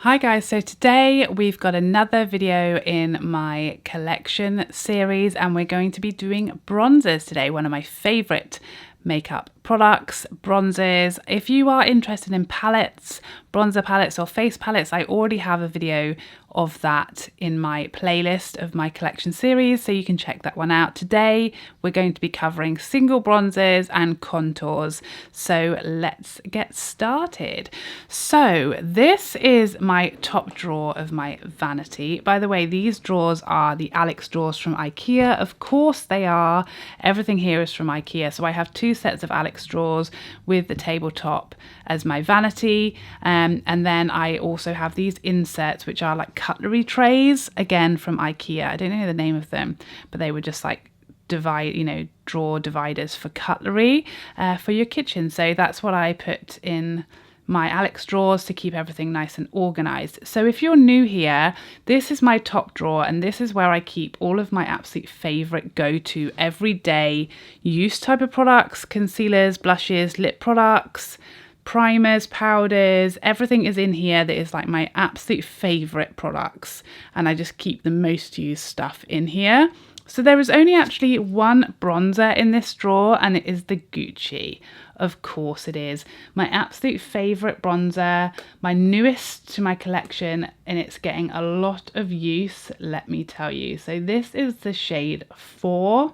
Hi guys, so today we've got another video in my collection series and we're going to be doing bronzers today, one of my favourite makeup products, bronzers. If you are interested in palettes, bronzer palettes or face palettes, I already have a video of that in my playlist of my collection series, so you can check that one out. Today we're going to be covering single bronzers and contours, so let's get started. So this is my top drawer of my vanity. By the way, these drawers are the Alex drawers from IKEA. Of course they are. Everything here is from IKEA. So I have two sets of Alex drawers with the tabletop as my vanity, and then I also have these inserts which are like cutlery trays, again from IKEA. I don't know the name of them, but they were just like drawer dividers for cutlery for your kitchen. So that's what I put in my Alex drawers to keep everything nice and organized. So if you're new here, this is my top drawer and this is where I keep all of my absolute favorite go-to everyday use type of products, concealers, blushes, lip products, primers, powders, everything is in here that is like my absolute favorite products, and I just keep the most used stuff in here. So there is only actually one bronzer in this drawer, and it is the Gucci. Of course it is. My absolute favourite bronzer, my newest to my collection, and it's getting a lot of use, let me tell you. So this is the shade 4,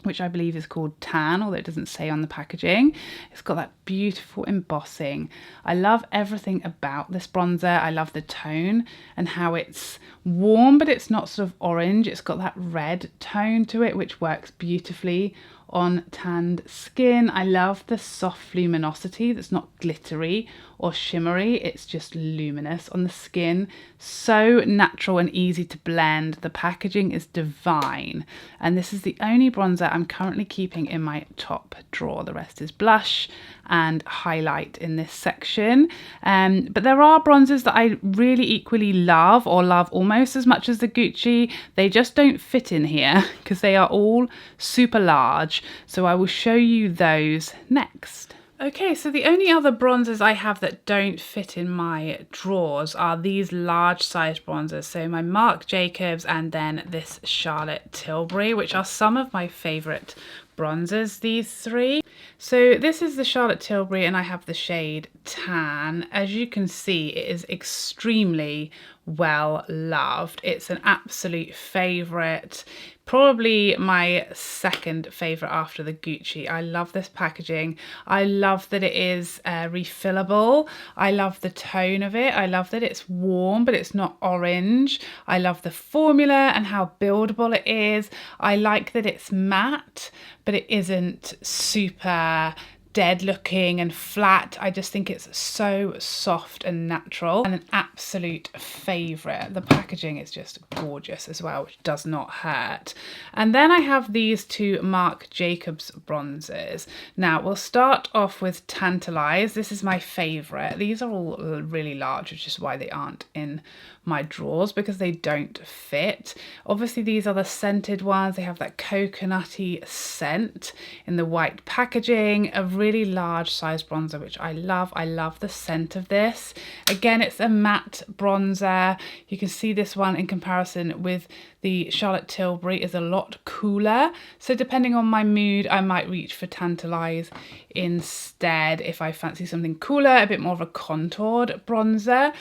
which I believe is called Tan, although it doesn't say on the packaging. It's got that beautiful embossing. I love everything about this bronzer. I love the tone and how it's warm, but it's not sort of orange. It's got that red tone to it, which works beautifully on tanned skin. I love the soft luminosity that's not glittery or shimmery. It's just luminous on the skin. So natural and easy to blend. The packaging is divine. And this is the only bronzer I'm currently keeping in my top drawer. The rest is blush and highlight in this section. But there are bronzers that I really equally love, or love almost as much as the Gucci. They just don't fit in here because they are all super large. So I will show you those next. Okay, so the only other bronzers I have that don't fit in my drawers are these large size bronzers. So my Marc Jacobs and then this Charlotte Tilbury, which are some of my favourite bronzers, these three. So this is the Charlotte Tilbury and I have the shade Tan. As you can see, it is extremely well loved. It's an absolute favourite. Probably my second favourite after the Gucci. I love this packaging. I love that it is refillable. I love the tone of it. I love that it's warm, but it's not orange. I love the formula and how buildable it is. I like that it's matte, but it isn't super dead looking and flat. I just think it's so soft and natural and an absolute favourite. The packaging is just gorgeous as well, which does not hurt. And then I have these two Marc Jacobs bronzers. Now we'll start off with Tantalize. This is my favourite. These are all really large, which is why they aren't in my drawers, because they don't fit. Obviously these are the scented ones. They have that coconutty scent in the white packaging. A really large size bronzer, which I love. I love the scent of this. Again, it's a matte bronzer. You can see this one in comparison with the Charlotte Tilbury is a lot cooler. So depending on my mood, I might reach for Tantalize instead if I fancy something cooler, a bit more of a contoured bronzer.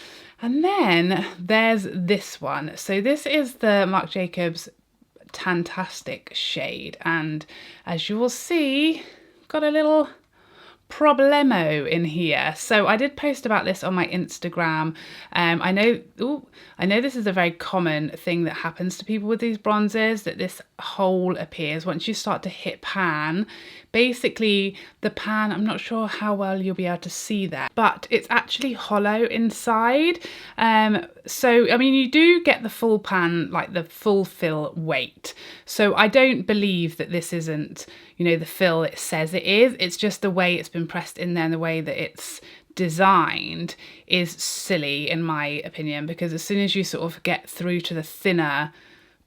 And then there's this one. So this is the Marc Jacobs Tantastic shade. And as you will see, got a little problemo in here. So I did post about this on my Instagram. I know this is a very common thing that happens to people with these bronzers, that this hole appears once you start to hit pan. Basically the pan, I'm not sure how well you'll be able to see that, but it's actually hollow inside. So I mean, you do get the full pan, like the full fill weight. So I don't believe that this isn't, you know, the fill it says it is. It's just the way it's been pressed in there and the way that it's designed is silly in my opinion, because as soon as you sort of get through to the thinner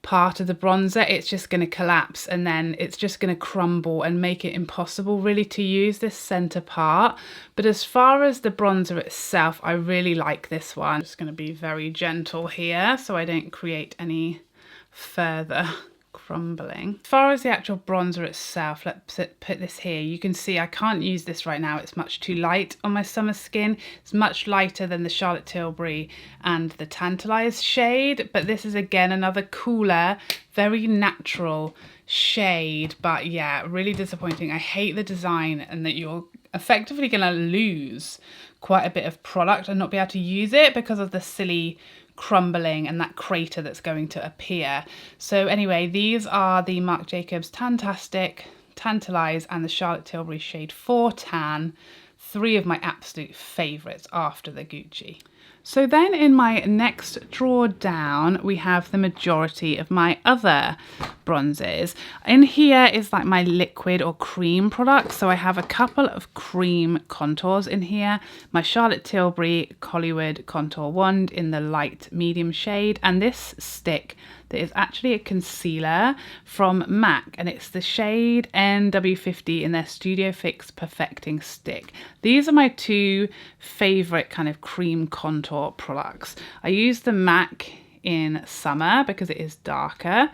part of the bronzer, it's just going to collapse and then it's just going to crumble and make it impossible really to use this center part. But as far as the bronzer itself, I really like this one. I'm just going to be very gentle here so I don't create any further crumbling. As far as the actual bronzer itself, let's put this here. You can see I can't use this right now. It's much too light on my summer skin. It's much lighter than the Charlotte Tilbury and the Tantalize shade, but this is again another cooler, very natural shade. But yeah, really disappointing. I hate the design and that you're effectively going to lose quite a bit of product and not be able to use it because of the silly crumbling and that crater that's going to appear. So anyway, these are the Marc Jacobs Tantastic, Tantalize and the Charlotte Tilbury shade 4 Tan, 3 of my absolute favourites after the Gucci. So then in my next drawer down, we have the majority of my other bronzes. In here is like my liquid or cream products. So I have a couple of cream contours in here. My Charlotte Tilbury Hollywood Contour Wand in the light medium shade. And this stick that is actually a concealer from MAC. And it's the shade NW50 in their Studio Fix Perfecting Stick. These are my 2 favourite kind of cream contour products. I use the MAC in summer because it is darker.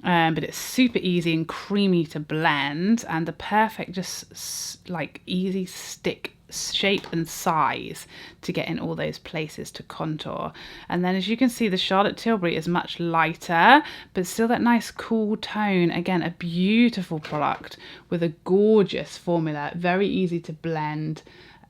But it's super easy and creamy to blend and the perfect just like easy stick shape and size to get in all those places to contour. And then as you can see, the Charlotte Tilbury is much lighter but still that nice cool tone. Again, a beautiful product with a gorgeous formula, very easy to blend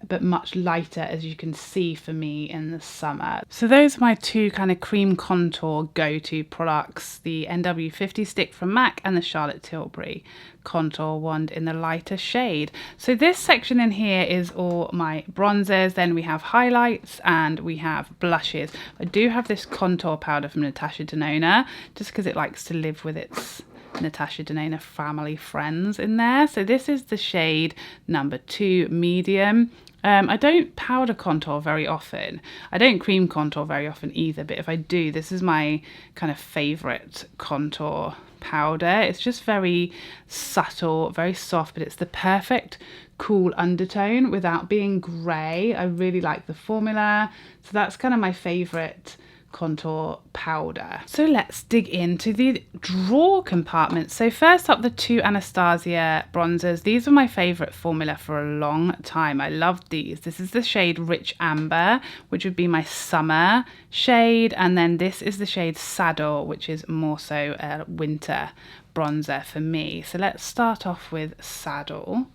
but much lighter, as you can see for me in the summer. So those are my 2 kind of cream contour go-to products, the NW50 stick from MAC and the Charlotte Tilbury Contour Wand in the lighter shade. So this section in here is all my bronzers, then we have highlights and we have blushes. I do have this contour powder from Natasha Denona just because it likes to live with its Natasha Denona family friends in there. So this is the shade number 2 medium. I don't powder contour very often. I don't cream contour very often either, but if I do, this is my kind of favourite contour powder. It's just very subtle, very soft, but it's the perfect cool undertone without being grey. I really like the formula. So that's kind of my favourite contour powder. So let's dig into the drawer compartment. So first up, the 2 Anastasia bronzers. These were my favorite formula for a long time. I loved these. This is the shade Rich Amber, which would be my summer shade, and then this is the shade Saddle, which is more so a winter bronzer for me. So let's start off with Saddle.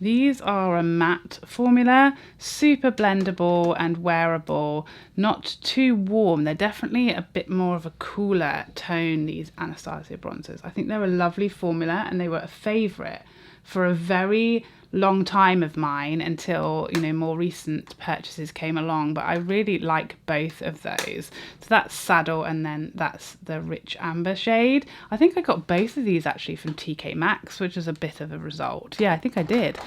These are a matte formula, super blendable and wearable, not too warm. They're definitely a bit more of a cooler tone, these Anastasia bronzers. I think they're a lovely formula and they were a favourite for a very long time of mine until, you know, more recent purchases came along, but I really like both of those. So that's Saddle and then that's the Rich Amber shade. I think I got both of these actually from TK Maxx, which is a bit of a result. Yeah, I think I did.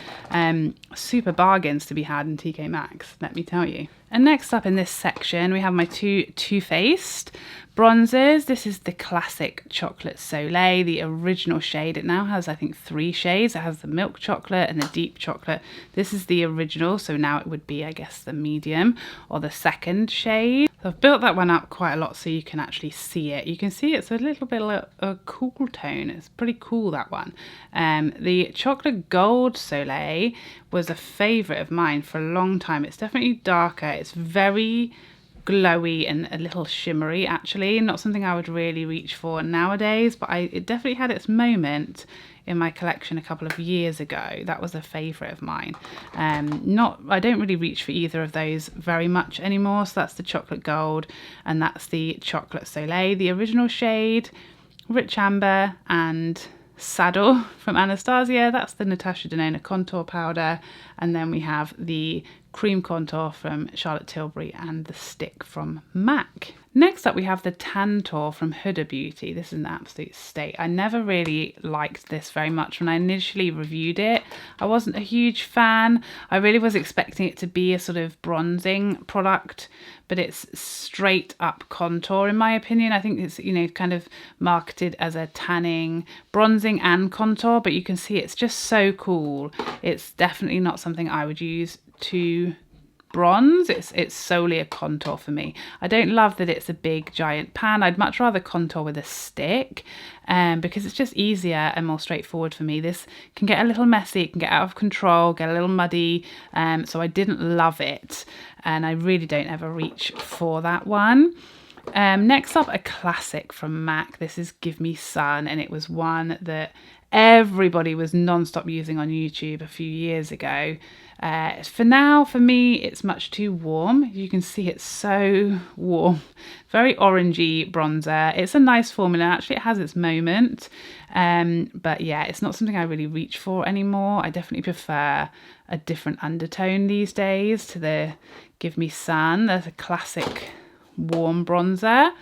Super bargains to be had in TK Maxx, let me tell you. And next up in this section, we have my 2 Too Faced bronzers. This is the classic chocolate Soleil, the original shade. It now has, I think, 3 shades. It has the milk chocolate and the deep chocolate. This is the original, so now it would be, I guess, the medium or the second shade. So I've built that one up quite a lot so you can actually see it. You can see it's a little bit of a cool tone. It's pretty cool, that one. The chocolate gold Soleil was a favourite of mine for a long time. It's definitely darker. It's very glowy and a little shimmery, actually. Not something I would really reach for nowadays, but it definitely had its moment in my collection a couple of years ago. That was a favourite of mine. I don't really reach for either of those very much anymore. So that's the chocolate gold and that's the chocolate Soleil, the original shade, Rich Amber and Saddle from Anastasia. That's the Natasha Denona contour powder. And then we have the cream contour from Charlotte Tilbury, and the stick from MAC. Next up we have the Tantour from Huda Beauty. This is an absolute state. I never really liked this very much when I initially reviewed it. I wasn't a huge fan. I really was expecting it to be a sort of bronzing product, but it's straight up contour in my opinion. I think it's, you know, kind of marketed as a tanning, bronzing and contour, but you can see it's just so cool. It's definitely not something I would use to bronze. It's solely a contour for me. I don't love that it's a big giant pan. I'd much rather contour with a stick because it's just easier and more straightforward for me. This can get a little messy, it can get out of control, get a little muddy, so I didn't love it, and I really don't ever reach for that one. Next up, a classic from MAC. This is Give Me Sun, and it was one that everybody was non-stop using on YouTube a few years ago. For now, for me, it's much too warm. You can see it's so warm. Very orangey bronzer. It's a nice formula. Actually, it has its moment. But yeah, it's not something I really reach for anymore. I definitely prefer a different undertone these days to the Give Me Sun. There's a classic warm bronzer.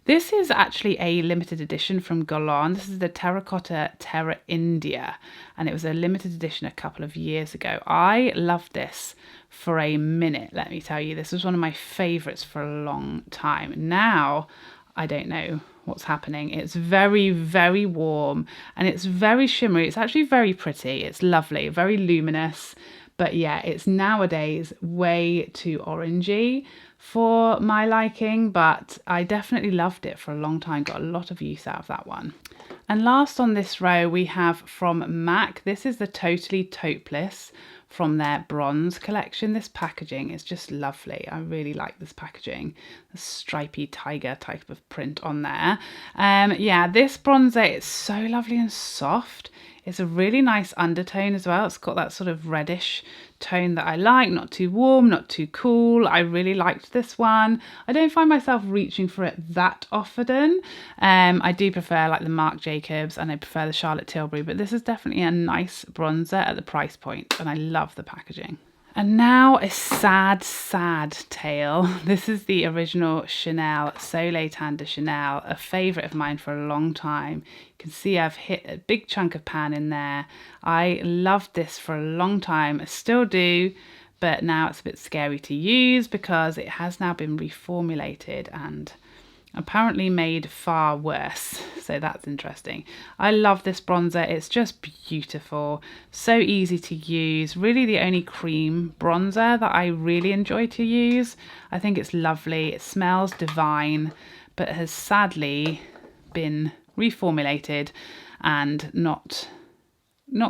This is actually a limited edition from Guerlain. This is the Terracotta Terra India, and it was a limited edition a couple of years ago. I loved this for a minute, let me tell you. This was one of my favourites for a long time. Now, I don't know what's happening. It's very, very warm, and it's very shimmery. It's actually very pretty. It's lovely, very luminous. But yeah, it's nowadays way too orangey for my liking, but I definitely loved it for a long time. Got a lot of use out of that one. And last on this row, we have from MAC. This is the Totally Taupeless from their bronze collection. This packaging is just lovely. I really like this packaging. The stripy tiger type of print on there. Yeah, this bronzer is so lovely and soft. It's a really nice undertone as well. It's got that sort of reddish tone that I like, not too warm, not too cool. I really liked this one. I don't find myself reaching for it that often. I do prefer like the Marc Jacobs, and I prefer the Charlotte Tilbury, but this is definitely a nice bronzer at the price point, and I love the packaging. And now a sad, sad tale. This is the original Chanel Soleil Tan de Chanel, a favourite of mine for a long time. You can see I've hit a big chunk of pan in there. I loved this for a long time. I still do, but now it's a bit scary to use because it has now been reformulated and apparently made far worse, so that's interesting. I love this bronzer. It's just beautiful, so easy to use. Really the only cream bronzer that I really enjoy to use. I think it's lovely. It smells divine, but has sadly been reformulated and not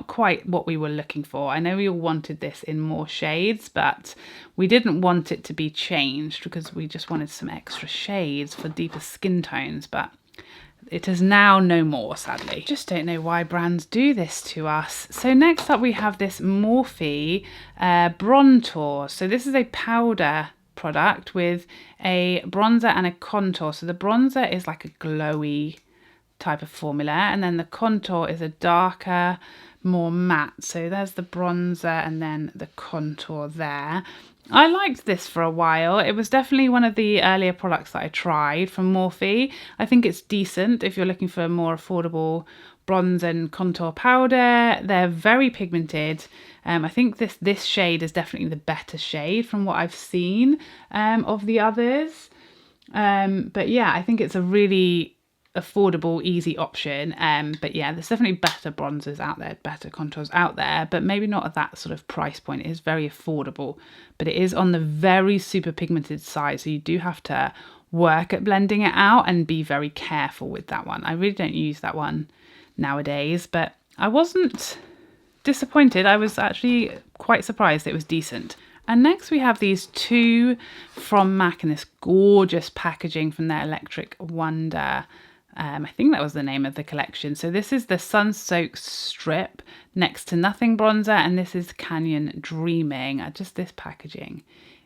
quite what we were looking for. I know we all wanted this in more shades, but we didn't want it to be changed because we just wanted some extra shades for deeper skin tones, but it is now no more, sadly. Just don't know why brands do this to us. So next up we have this Morphe Brontour. So this is a powder product with a bronzer and a contour. So the bronzer is like a glowy type of formula, and then the contour is a darker, more matte. So there's the bronzer and then the contour there. I liked this for a while. It was definitely one of the earlier products that I tried from Morphe. I think it's decent if you're looking for a more affordable bronze and contour powder. They're very pigmented. I think this shade is definitely the better shade from what I've seen of the others. But yeah, I think it's a really affordable, easy option. But yeah, there's definitely better bronzers out there, better contours out there, but maybe not at that sort of price point. It is very affordable, but it is on the very super pigmented side, so you do have to work at blending it out and be very careful with that one. I really don't use that one nowadays, but I wasn't disappointed. I was actually quite surprised it was decent. And next we have these two from MAC in this gorgeous packaging from their Electric Wonder. I think that was the name of the collection. So this is the Sunsoaked Strip Next to Nothing bronzer, and this is Canyon Dreaming. Just this packaging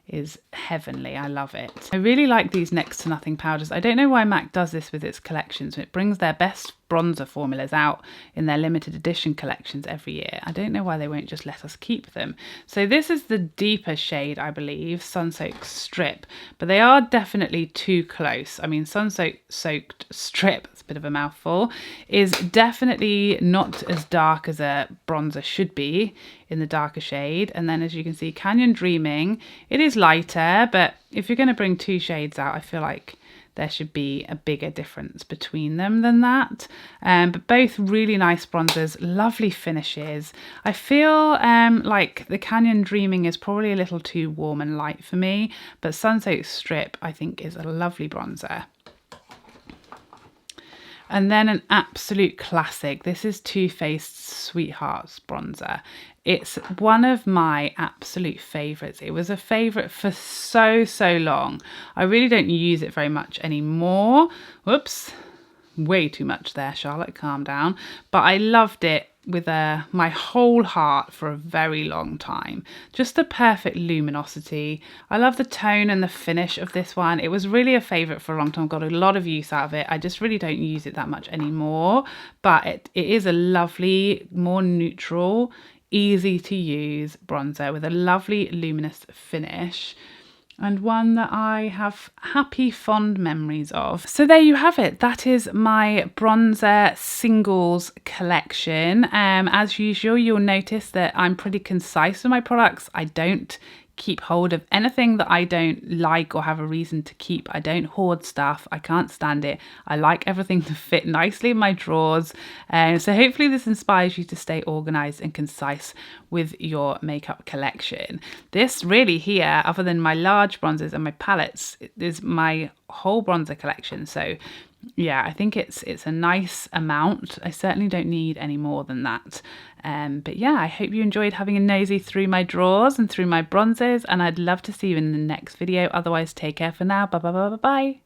is heavenly. I love it. I really like these Next to Nothing powders. I don't know why MAC does this with its collections. It brings their best bronzer formulas out in their limited edition collections every year. I don't know why they won't just let us keep them. So this is the deeper shade, I believe, Sunsoaked Strip, but they are definitely too close. I mean, Sunsoaked Strip, it's a bit of a mouthful, is definitely not as dark as a bronzer should be in the darker shade. And then as you can see, Canyon Dreaming, it is lighter, but if you're going to bring two shades out, I feel like there should be a bigger difference between them than that. But both really nice bronzers, lovely finishes. I feel like the Canyon Dreaming is probably a little too warm and light for me, but Sunsoaked Strip I think is a lovely bronzer. And then an absolute classic. This is Too Faced Sweethearts bronzer. It's one of my absolute favourites. It was a favourite for so long. I really don't use it very much anymore. Whoops, way too much there, Charlotte, calm down. But I loved it with my whole heart for a very long time. Just the perfect luminosity. I love the tone and the finish of this one. It was really a favourite for a long time. Got a lot of use out of it. I just really don't use it that much anymore. But it is a lovely, more neutral, easy to use bronzer with a lovely luminous finish, and one that I have happy, fond memories of. So there you have it. That is my bronzer singles collection. As usual, you'll notice that I'm pretty concise with my products. I don't keep hold of anything that I don't like or have a reason to keep. I don't hoard stuff. I can't stand it. I like everything to fit nicely in my drawers. So hopefully this inspires you to stay organized and concise with your makeup collection. This really here, other than my large bronzers and my palettes, is my whole bronzer collection. So yeah, I think it's a nice amount. I certainly don't need any more than that. But yeah, I hope you enjoyed having a nosy through my drawers and through my bronzers, and I'd love to see you in the next video. Otherwise, take care for now. Bye bye bye bye bye.